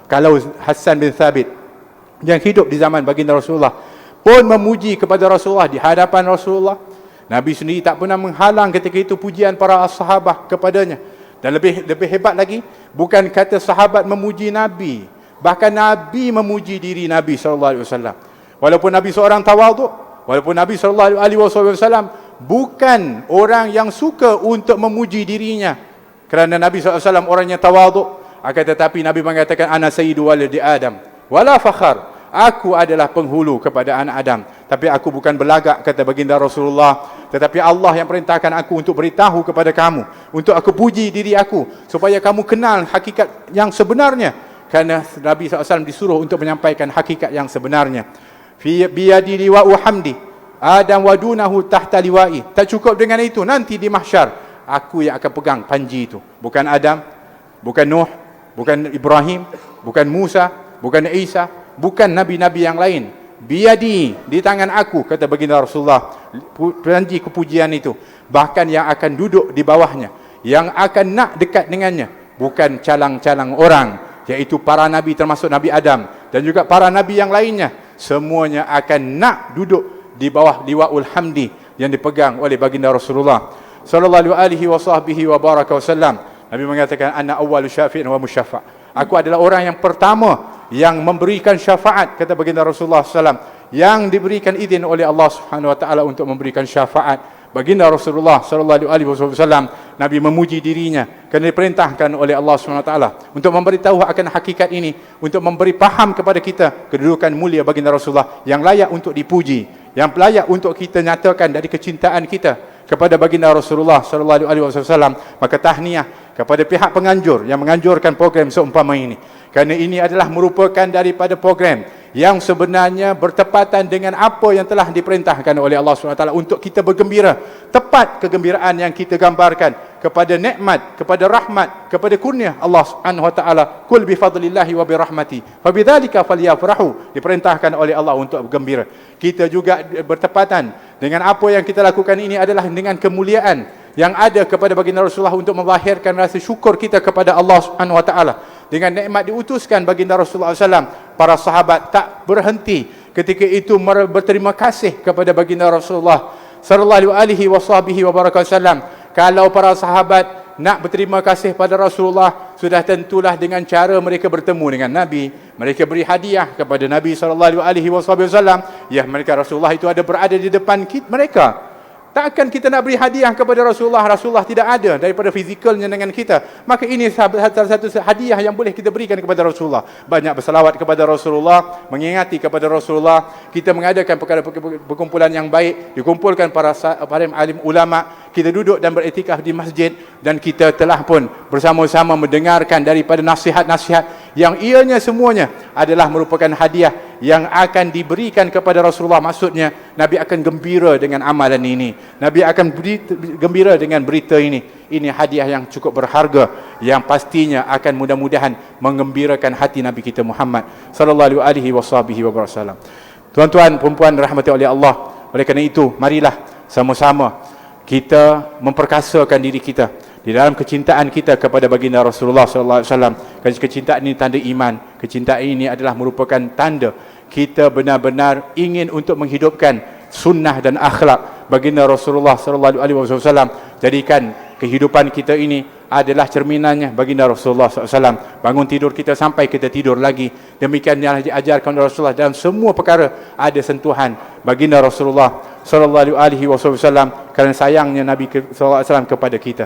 Kalau Hassan bin Thabit yang hidup di zaman baginda Rasulullah pun memuji kepada Rasulullah di hadapan Rasulullah, Nabi sendiri tak pernah menghalang ketika itu pujian para sahabat kepadanya. Dan lebih hebat lagi, bukan kata sahabat memuji Nabi, bahkan Nabi memuji diri Nabi sallallahu alaihi wasallam. Walaupun Nabi seorang tawaduk, walaupun Nabi sallallahu alaihi wasallam bukan orang yang suka untuk memuji dirinya, kerana Nabi sallallahu alaihi wasallam orangnya tawaduk, akan tetapi Nabi mengatakan ana sayyidu waladi Adam wala fakhar. Aku adalah penghulu kepada anak Adam, tapi aku bukan berlagak, kata baginda Rasulullah, tetapi Allah yang perintahkan aku untuk beritahu kepada kamu, untuk aku puji diri aku, supaya kamu kenal hakikat yang sebenarnya. Kerana Nabi SAW disuruh untuk menyampaikan hakikat yang sebenarnya. Biyadi liwa'u hamdi Adam wadunahu tahta liwa'i. Tak cukup dengan itu, nanti di mahsyar aku yang akan pegang panji itu. Bukan Adam, bukan Nuh, bukan Ibrahim, bukan Musa, bukan Isa, bukan nabi-nabi yang lain. Biyadi, di tangan aku, kata baginda Rasulullah, janji kepujian itu. Bahkan yang akan duduk di bawahnya, yang akan nak dekat dengannya, bukan calang-calang orang, iaitu para nabi termasuk Nabi Adam dan juga para nabi yang lainnya. Semuanya akan nak duduk di bawah liwa'ul hamdi yang dipegang oleh baginda Rasulullah sallallahu alaihi wasallam. Nabi mengatakan ana awwalu syafi'in wa musyaffa'. Aku adalah orang yang pertama yang memberikan syafaat, kata baginda Rasulullah SAW, yang diberikan izin oleh Allah Subhanahu Wa Taala untuk memberikan syafaat. Baginda Rasulullah sallallahu alaihi wasallam, Nabi memuji dirinya kerana diperintahkan oleh Allah Subhanahu Wa Taala untuk memberitahu akan hakikat ini, untuk memberi faham kepada kita kedudukan mulia baginda Rasulullah yang layak untuk dipuji, yang layak untuk kita nyatakan dari kecintaan kita kepada baginda Rasulullah sallallahu alaihi wasallam. Maka tahniah kepada pihak penganjur yang menganjurkan program seumpama ini, kerana ini adalah merupakan daripada program yang sebenarnya bertepatan dengan apa yang telah diperintahkan oleh Allah SWT untuk kita bergembira. Tepat kegembiraan yang kita gambarkan kepada nikmat, kepada rahmat, kepada kurnia Allah SWT. Kul bifadlillahi wa birahmati fabidzalika falyafrahu. Diperintahkan oleh Allah untuk bergembira. Kita juga bertepatan dengan apa yang kita lakukan ini adalah dengan kemuliaan yang ada kepada baginda Rasulullah untuk melahirkan rasa syukur kita kepada Allah Subhanahu Wa Taala. Dengan nikmat diutuskan baginda Rasulullah SAW, para sahabat tak berhenti ketika itu berterima kasih kepada baginda Rasulullah sallallahu alaihi wasallam. Kalau para sahabat nak berterima kasih pada Rasulullah, sudah tentulah dengan cara mereka bertemu dengan Nabi, mereka beri hadiah kepada Nabi sallallahu alaihi wasallam. Ya, mereka Rasulullah itu ada berada di depan mereka. Takkan kita nak beri hadiah kepada Rasulullah, Rasulullah tidak ada daripada fizikalnya dengan kita. Maka ini salah satu hadiah yang boleh kita berikan kepada Rasulullah. Banyak berselawat kepada Rasulullah, mengingati kepada Rasulullah. Kita mengadakan perkumpulan yang baik, dikumpulkan para alim ulama. Kita duduk dan beriktikaf di masjid, dan kita telah pun bersama-sama mendengarkan daripada nasihat-nasihat yang ianya semuanya adalah merupakan hadiah yang akan diberikan kepada Rasulullah. Maksudnya Nabi akan gembira dengan amalan ini, Nabi akan gembira dengan berita ini. Ini hadiah yang cukup berharga, yang pastinya akan mudah-mudahan menggembirakan hati Nabi kita Muhammad sallallahu alaihi wasallam. Tuan-tuan, perempuan rahmati oleh Allah, oleh kerana itu marilah sama-sama kita memperkasakan diri kita di dalam kecintaan kita kepada baginda Rasulullah sallallahu alaihi wasallam. Kerana kecintaan ini tanda iman. Kecintaan ini adalah merupakan tanda kita benar-benar ingin untuk menghidupkan sunnah dan akhlak baginda Rasulullah sallallahu alaihi wasallam. Jadikan kehidupan kita ini adalah cerminannya baginda Rasulullah SAW. Bangun tidur kita sampai kita tidur lagi, demikian yang diajarkan oleh Rasulullah. Dalam semua perkara ada sentuhan baginda Rasulullah sallallahu alaihi wasallam, kerana sayangnya Nabi sallallahu alaihi wasallam kepada kita.